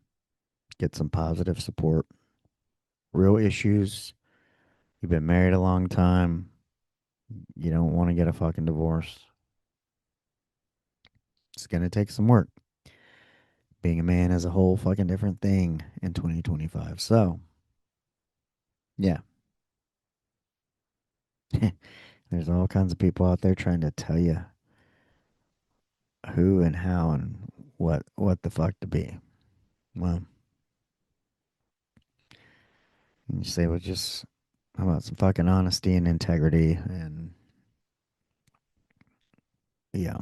get some positive support, real issues. You've been married a long time. You don't want to get a fucking divorce. It's going to take some work. Being a man is a whole fucking different thing in 2025. So, yeah, there's all kinds of people out there trying to tell you who and how and what the fuck to be. Well, you say, well, just how about some fucking honesty and integrity and yeah,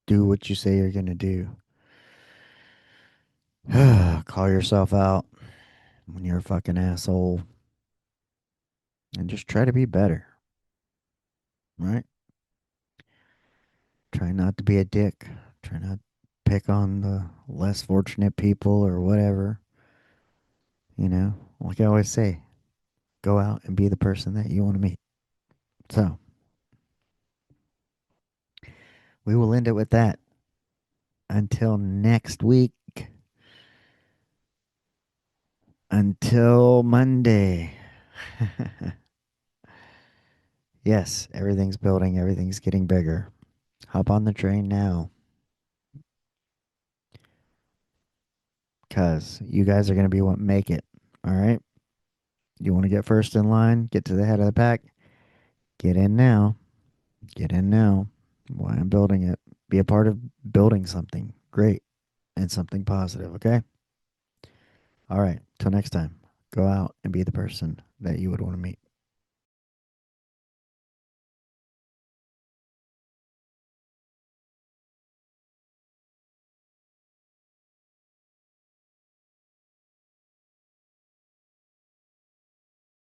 do what you say you're gonna do. Call yourself out when you're a fucking asshole and just try to be better, right? Try not to be a dick. Try not to pick on the less fortunate people or whatever. You know, like I always say, go out and be the person that you want to meet. So we will end it with that. Until next week. Until Monday. Yes, everything's building, everything's getting bigger. Hop on the train now, because you guys are going to be what make it. All right? You want to get first in line, get to the head of the pack, get in now. Get in now. Why I'm building it. Be a part of building something great and something positive, okay? All right. Till next time, go out and be the person that you would want to meet.